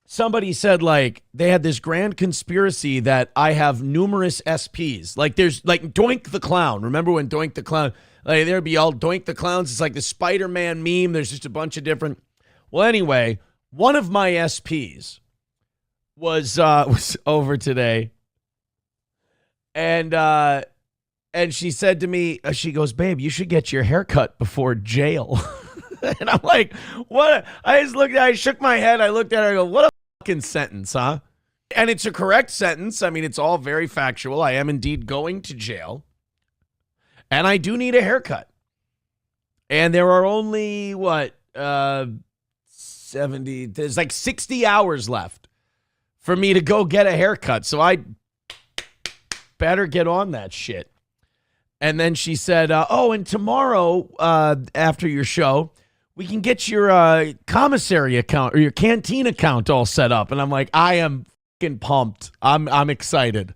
Somebody said like they had this grand conspiracy that I have numerous SPs. Like there's like Doink the Clown. Remember when Doink the Clown, like there'd be all Doink the Clowns. It's like the Spider-Man meme. There's just a bunch of different. Well, anyway, one of my SPs was over today. And she said to me, she goes, babe, you should get your hair cut before jail. And I'm like, what? I shook my head. I looked at her. I go, what a fucking sentence, huh? And it's a correct sentence. I mean, it's all very factual. I am indeed going to jail. And I do need a haircut. And there are only, 70, there's like 60 hours left for me to go get a haircut. So I better get on that shit. And then she said, and tomorrow after your show, we can get your commissary account or your canteen account all set up. And I'm like, I am fucking pumped. I'm excited.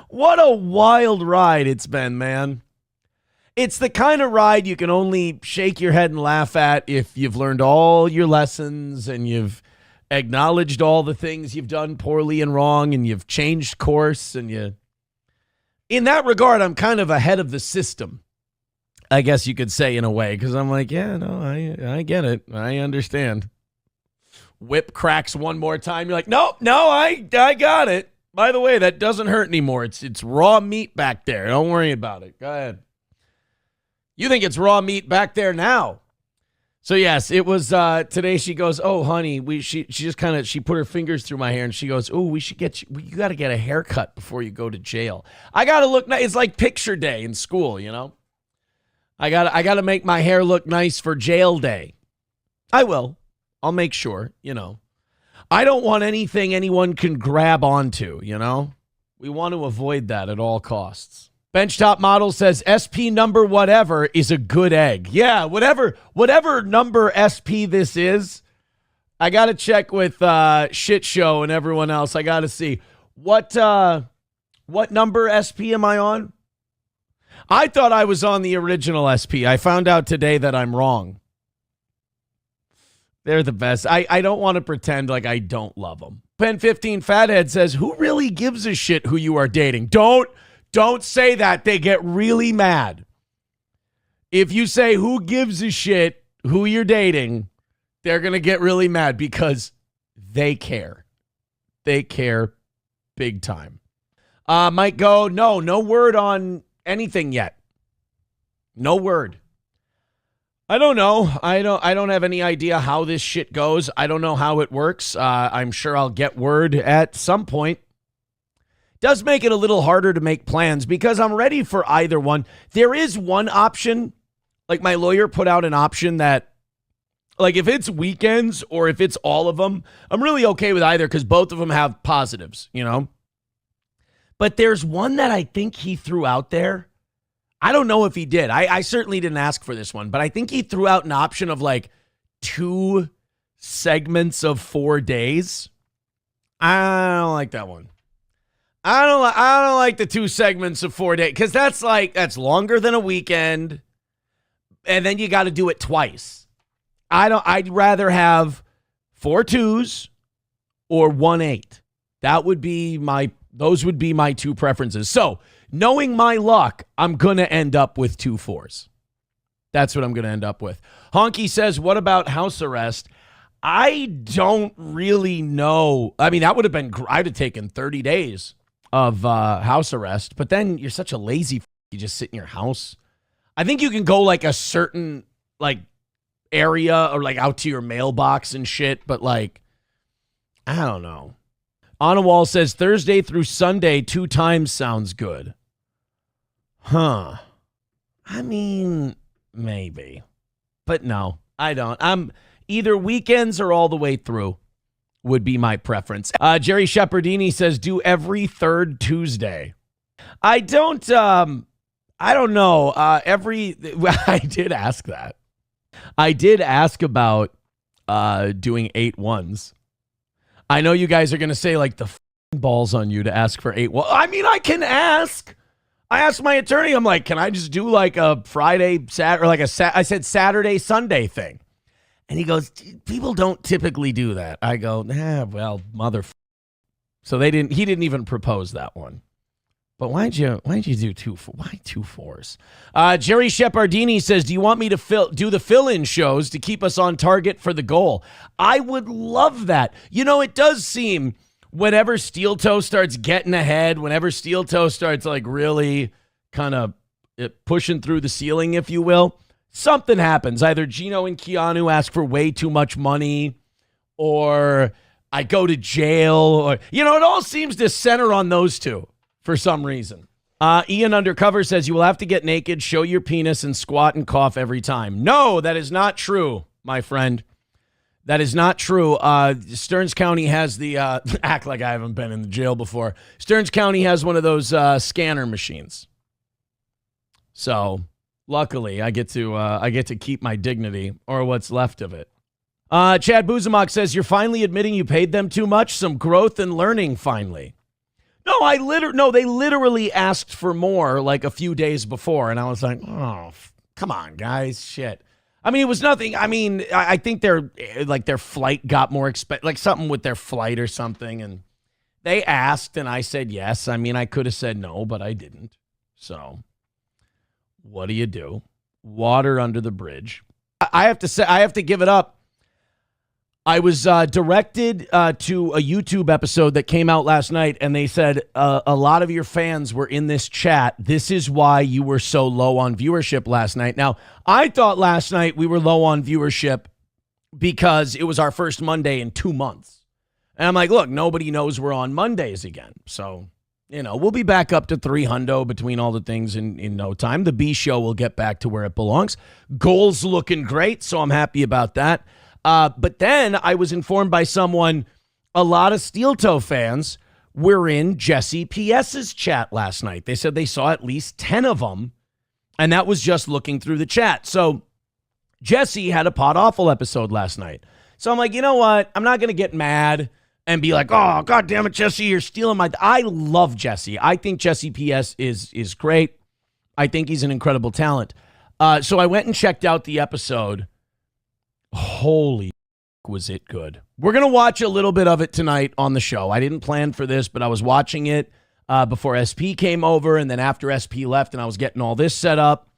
What a wild ride it's been, man. It's the kind of ride you can only shake your head and laugh at if you've learned all your lessons and you've acknowledged all the things you've done poorly and wrong and you've changed course and you... In that regard, I'm kind of ahead of the system, I guess you could say in a way, because I'm like, yeah, no, I get it. I understand. Whip cracks one more time. You're like, no, I got it. By the way, that doesn't hurt anymore. It's raw meat back there. Don't worry about it. Go ahead. You think it's raw meat back there now. So yes, it was today. She goes, oh, honey, she just kind of, she put her fingers through my hair and she goes, oh, we should get you got to get a haircut before you go to jail. I got to look nice. It's like picture day in school, you know. I got to make my hair look nice for jail day. I will. I'll make sure, you know. I don't want anything anyone can grab onto, you know. We want to avoid that at all costs. Benchtop Model says SP number whatever is a good egg. Yeah, whatever number SP this is, I got to check with Shit Show and everyone else. I got to see what number SP am I on? I thought I was on the original SP. I found out today that I'm wrong. They're the best. I don't want to pretend like I don't love them. Pen 15 Fathead says, who really gives a shit who you are dating? Don't say that. They get really mad. If you say who gives a shit who you're dating, they're going to get really mad because they care. They care big time. Might go, no word on anything yet. No word. I don't know. I don't have any idea how this shit goes. I don't know how it works. I'm sure I'll get word at some point. Does make it a little harder to make plans because I'm ready for either one. There is one option, like my lawyer put out an option that, like if it's weekends or if it's all of them, I'm really okay with either because both of them have positives, you know? But there's one that I think he threw out there. I don't know if he did. I certainly didn't ask for this one, but I think he threw out an option of like 2 segments of 4 days. I don't like that one. I don't like the 2 segments of 4 days because that's longer than a weekend, and then you got to do it twice. I'd rather have 4 2s or 1 8. Those would be my 2 preferences. So knowing my luck, I'm gonna end up with 2 4s. That's what I'm gonna end up with. Honky says, what about house arrest? I don't really know. I mean, that would have been. I'd have taken 30 days of house arrest, but then you're such a lazy you just sit in your house. I think you can go like a certain like area or like out to your mailbox and shit, but like I don't know. On a Wall says Thursday through Sunday 2 times sounds good. Huh. I mean, maybe. But no, I don't. I'm either weekends or all the way through. Would be my preference. Jerry Shepherdini says, do every 3rd Tuesday. I don't know. I did ask that. I did ask about doing 8 1s. I know you guys are going to say like the balls on you to ask for 8. Well, I mean, I can ask. I asked my attorney, I'm like, can I just do like a Friday, Saturday, or like I said, Saturday, Sunday thing? And he goes, people don't typically do that. I go, well, So he didn't even propose that one. But why'd you do why 2 4s? Jerry Shepardini says, do you want me to do the fill-in shows to keep us on target for the goal? I would love that. It does seem whenever Steel Toe starts getting ahead, whenever Steel Toe starts like really kind of pushing through the ceiling, if you will, something happens. Either Gino and Keanu ask for way too much money, or I go to jail, or, it all seems to center on those two for some reason. Ian Undercover says, you will have to get naked, show your penis, and squat and cough every time. No, that is not true, my friend. That is not true. Stearns County has the, act like I haven't been in the jail before. Stearns County has one of those scanner machines. So luckily I get to keep my dignity, or what's left of it. Chad Buzamok says, you're finally admitting you paid them too much. Some growth and learning finally. No, they literally asked for more like a few days before, and I was like, oh, come on, guys, shit. I mean, it was nothing. I mean, I think their flight got more expensive, like something with their flight or something, and they asked, and I said yes. I mean, I could have said no, but I didn't. So, what do? Water under the bridge. I have to give it up. I was directed to a YouTube episode that came out last night, and they said a lot of your fans were in this chat. This is why you were so low on viewership last night. Now, I thought last night we were low on viewership because it was our first Monday in 2 months. And I'm like, look, nobody knows we're on Mondays again. So, we'll be back up to 300 between all the things in no time. The B show will get back to where it belongs. Goals looking great, so I'm happy about that. But then I was informed by someone, a lot of Steel Toe fans were in Jesse P.S.'s chat last night. They said they saw at least 10 of them, and that was just looking through the chat. So Jesse had a Pod Awful episode last night. So I'm like, you know what? I'm not going to get mad and be like, oh, God damn it, Jesse, you're stealing my... I love Jesse. I think Jesse P.S. is great. I think he's an incredible talent. So I went and checked out the episode. Holy was it good. We're going to watch a little bit of it tonight on the show. I didn't plan for this, but I was watching it before SP came over, and then after SP left and I was getting all this set up,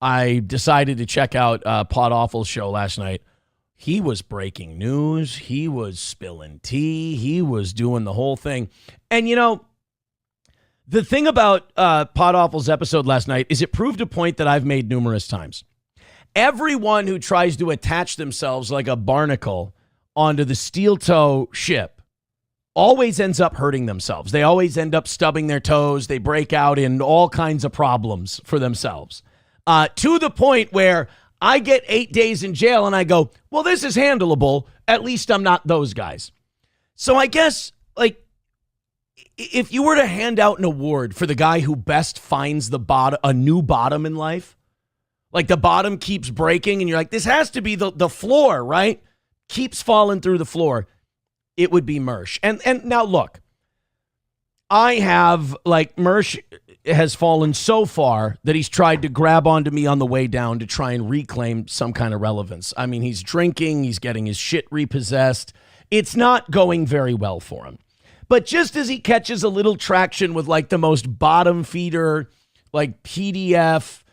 I decided to check out Pod Awful's show last night. He was breaking news. He was spilling tea. He was doing the whole thing. And, the thing about Pod Awful's episode last night is it proved a point that I've made numerous times. Everyone who tries to attach themselves like a barnacle onto the Steel Toe ship always ends up hurting themselves. They always end up stubbing their toes. They break out in all kinds of problems for themselves. To the point where I get 8 days in jail and I go, well, this is handleable. At least I'm not those guys. So I guess, like, if you were to hand out an award for the guy who best finds a new bottom in life, like the bottom keeps breaking and you're like, this has to be the floor, right? Keeps falling through the floor. It would be Mersh. And now look, I have, like, Mersh has fallen so far that he's tried to grab onto me on the way down to try and reclaim some kind of relevance. I mean, he's drinking, he's getting his shit repossessed. It's not going very well for him. But just as he catches a little traction with like the most bottom feeder, like PDF,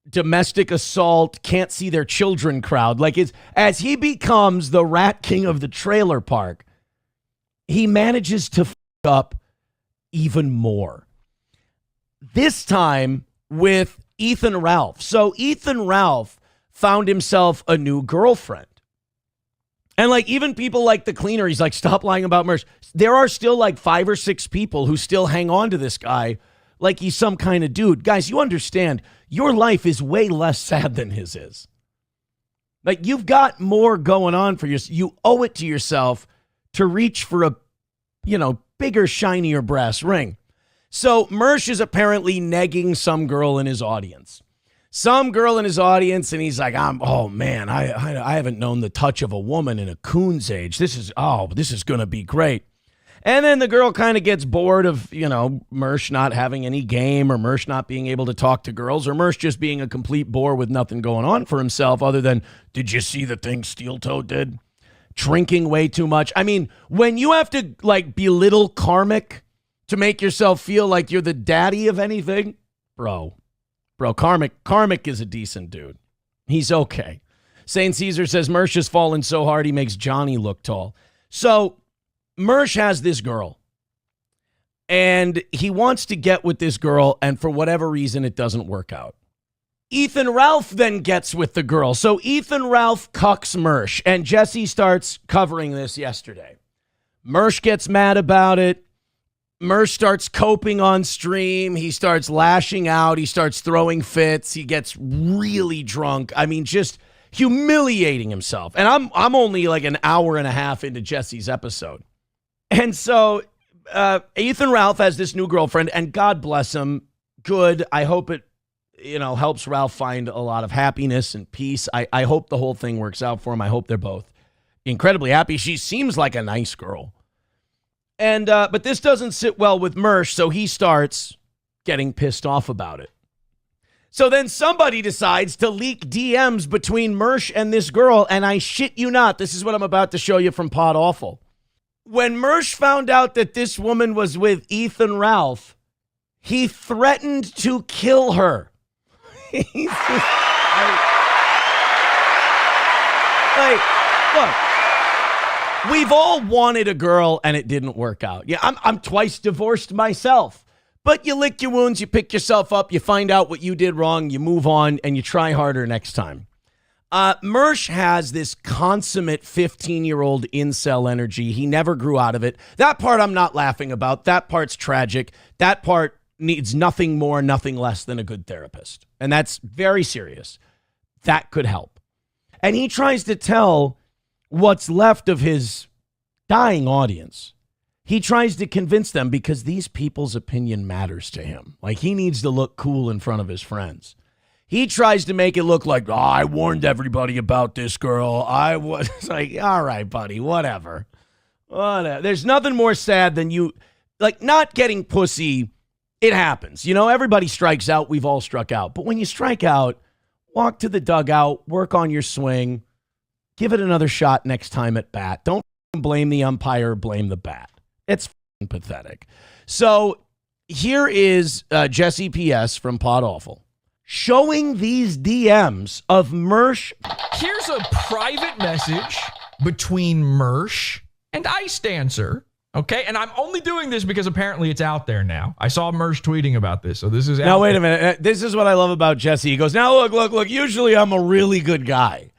domestic assault, can't see their children crowd, like as he becomes the rat king of the trailer park, he manages to f up even more. This time with Ethan Ralph. So Ethan Ralph found himself a new girlfriend. And like even people like the cleaner, he's like, stop lying about Mersh. There are still like 5 or 6 people who still hang on to this guy like he's some kind of dude. Guys, you understand, your life is way less sad than his is. Like, you've got more going on for you. You owe it to yourself to reach for a, bigger, shinier brass ring. So Mersh is apparently negging some girl in his audience. And he's like, oh man, I haven't known the touch of a woman in a coon's age. This is going to be great. And then the girl kind of gets bored of, Mersh not having any game or Mersh not being able to talk to girls or Mersh just being a complete bore with nothing going on for himself other than, did you see the thing Steel Toe did? Drinking way too much. I mean, when you have to belittle Karmic to make yourself feel like you're the daddy of anything, bro, Karmic is a decent dude. He's okay. St. Caesar says Mersh has fallen so hard he makes Johnny look tall. So Mersh has this girl, and he wants to get with this girl, and for whatever reason, it doesn't work out. Ethan Ralph then gets with the girl. So Ethan Ralph cucks Mersh, and Jesse starts covering this yesterday. Mersh gets mad about it. Mersh starts coping on stream. He starts lashing out. He starts throwing fits. He gets really drunk. I mean, just humiliating himself. And I'm only like an hour and a half into Jesse's episode. And so Ethan Ralph has this new girlfriend, and God bless him. Good. I hope it, helps Ralph find a lot of happiness and peace. I hope the whole thing works out for him. I hope they're both incredibly happy. She seems like a nice girl. And but this doesn't sit well with Mersh, so he starts getting pissed off about it. So then somebody decides to leak DMs between Mersh and this girl, and I shit you not, this is what I'm about to show you from Pod Awful. When Mersh found out that this woman was with Ethan Ralph, he threatened to kill her. Look, we've all wanted a girl and it didn't work out. Yeah, I'm twice divorced myself. But you lick your wounds, you pick yourself up, you find out what you did wrong, you move on, and you try harder next time. Mersh has this consummate 15-year-old incel energy. He never grew out of it. That part I'm not laughing about. That part's tragic. That part needs nothing more, nothing less than a good therapist. And that's very serious. That could help. And he tries to tell what's left of his dying audience. He tries to convince them because these people's opinion matters to him. Like, he needs to look cool in front of his friends. He tries to make it look like, I warned everybody about this girl. I was like, all right, buddy, whatever. There's nothing more sad than you, not getting pussy. It happens. Everybody strikes out. We've all struck out. But when you strike out, walk to the dugout, work on your swing, give it another shot next time at bat. Don't blame the umpire, blame the bat. It's pathetic. So here is Jesse P.S. from Pod Awful showing these DMs of Mersh. Here's a private message between Mersh and Ice Dancer. Okay, and I'm only doing this because apparently it's out there now. I saw Mersh tweeting about this, so this is out now, wait a minute. This is what I love about Jesse. He goes, now look, usually I'm a really good guy.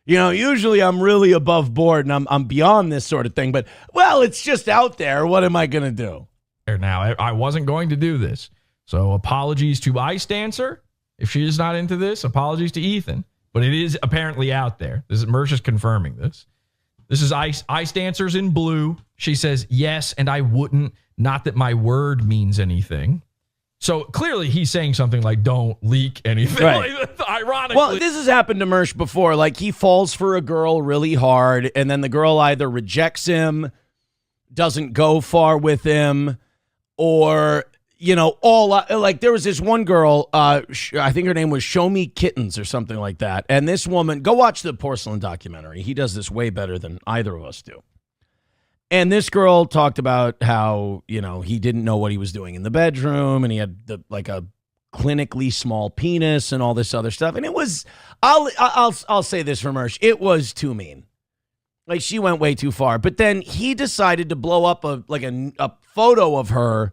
Usually I'm really above board and I'm beyond this sort of thing. But, well, it's just out there. What am I going to do? Now, I wasn't going to do this. So apologies to Ice Dancer. If she is not into this, apologies to Ethan. But it is apparently out there. Mersh is confirming this. This is Ice Dancer's in blue. She says, yes, and I wouldn't. Not that my word means anything. So clearly he's saying something like, don't leak anything. Right. Ironically. Well, this has happened to Mersh before. Like, he falls for a girl really hard, and then the girl either rejects him, doesn't go far with him, or, there was this one girl, I think her name was Show Me Kittens or something like that. And this woman, go watch the Porcelain documentary. He does this way better than either of us do. And this girl talked about how, he didn't know what he was doing in the bedroom, and he had a clinically small penis and all this other stuff. And it was, I'll say this for Mersh, it was too mean. Like, she went way too far. But then he decided to blow up a photo of her,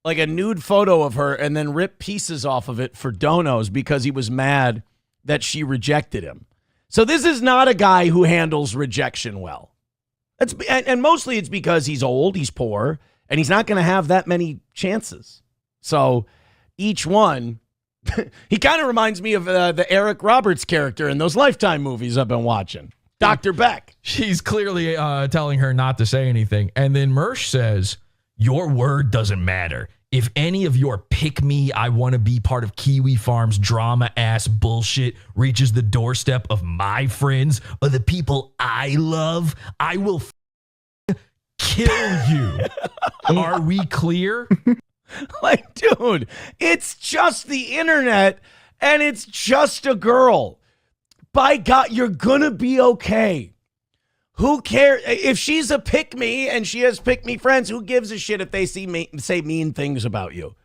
like a nude photo of her, and then rip pieces off of it for donos because he was mad that she rejected him. So this is not a guy who handles rejection well. And mostly it's because he's old, he's poor, and he's not going to have that many chances. So each one, he kind of reminds me of the Eric Roberts character in those Lifetime movies I've been watching. Dr. Beck. She's clearly telling her not to say anything. And then Mersh says, your word doesn't matter. If any of your pick me, I want to be part of Kiwi Farm's drama ass bullshit reaches the doorstep of my friends or the people I love, I will kill you. Are we clear? Like, dude, it's just the internet and it's just a girl. By God, you're going to be okay. Who cares? If she's a pick-me and she has pick-me friends, who gives a shit if they say mean things about you?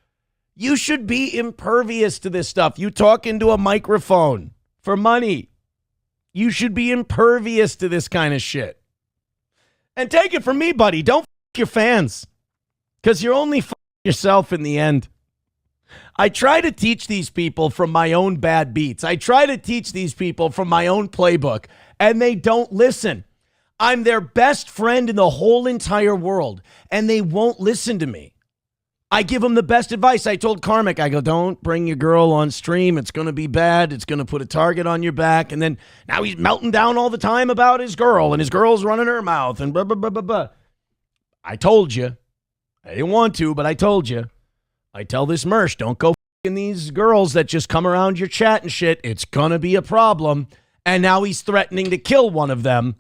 You should be impervious to this stuff. You talk into a microphone for money. You should be impervious to this kind of shit. And take it from me, buddy. Don't f your fans. Because you're only f yourself in the end. I try to teach these people from my own bad beats. I try to teach these people from my own playbook, and they don't listen. I'm their best friend in the whole entire world, and they won't listen to me. I give them the best advice. I told Karmic, I go, don't bring your girl on stream. It's going to be bad. It's going to put a target on your back. And then now he's melting down all the time about his girl, and his girl's running her mouth, and blah, blah, blah, blah, blah. I told you. I didn't want to, but I told you. I tell this Mersh, don't go f***ing these girls that just come around your chat and shit. It's going to be a problem. And now he's threatening to kill one of them.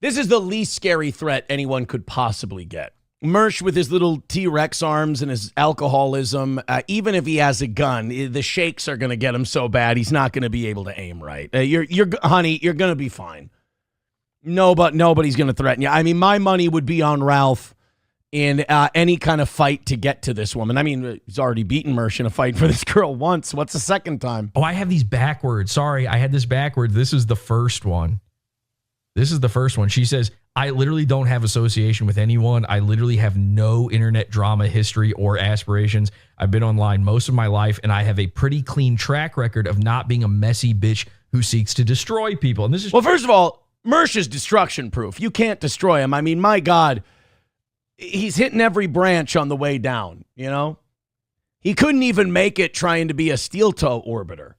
This is the least scary threat anyone could possibly get. Mersh with his little T-Rex arms and his alcoholism, even if he has a gun, the shakes are going to get him so bad he's not going to be able to aim right. Honey, you're going to be fine. Nobody's going to threaten you. I mean, my money would be on Ralph in any kind of fight to get to this woman. I mean, he's already beaten Mersh in a fight for this girl once. What's the second time? Oh, I have these backwards. Sorry, I had this backwards. This is the first one. She says, I literally don't have association with anyone. I literally have no internet drama history or aspirations. I've been online most of my life, and I have a pretty clean track record of not being a messy bitch who seeks to destroy people. And this is well, first of all, Mersh is destruction proof. You can't destroy him. I mean, my God, he's hitting every branch on the way down, you know? He couldn't even make it trying to be a steel toe orbiter.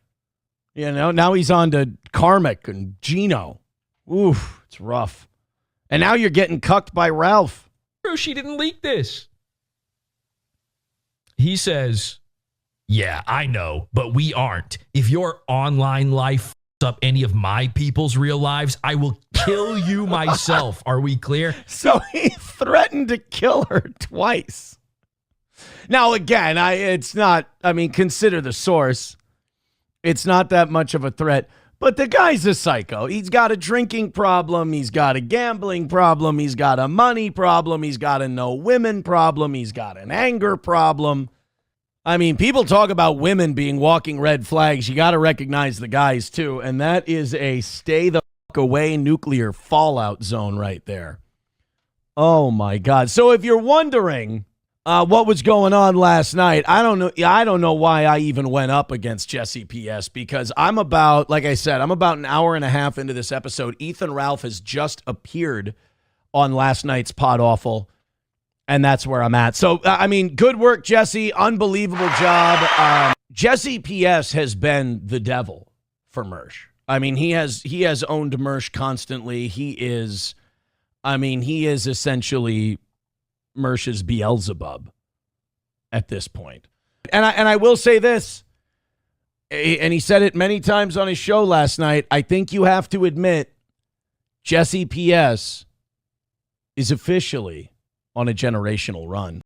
You know, now he's on to Karmic and Gino. Oof, it's rough. And now you're getting cucked by Ralph. She didn't leak this. He says, yeah, I know, but we aren't. If your online life f***s up any of my people's real lives, I will kill you myself. Are we clear? So he threatened to kill her twice. Now, again, consider the source. It's not that much of a threat. But the guy's a psycho. He's got a drinking problem. He's got a gambling problem. He's got a money problem. He's got a no women problem. He's got an anger problem. I mean, people talk about women being walking red flags. You got to recognize the guys, too. And that is a stay the fuck away nuclear fallout zone right there. Oh, my God. So if you're wondering what was going on last night, I don't know why I even went up against Jesse PS, because I'm about an hour and a half into this episode. Ethan Ralph has just appeared on last night's Pod Awful, and that's where I'm at. So, I mean, good work, Jesse. Unbelievable job. Jesse PS has been the devil for Mersh. I mean, he has owned Mersh constantly. He is essentially Mersh's Beelzebub at this point. And I will say this, and he said it many times on his show last night, I think you have to admit Jesse PS is officially on a generational run.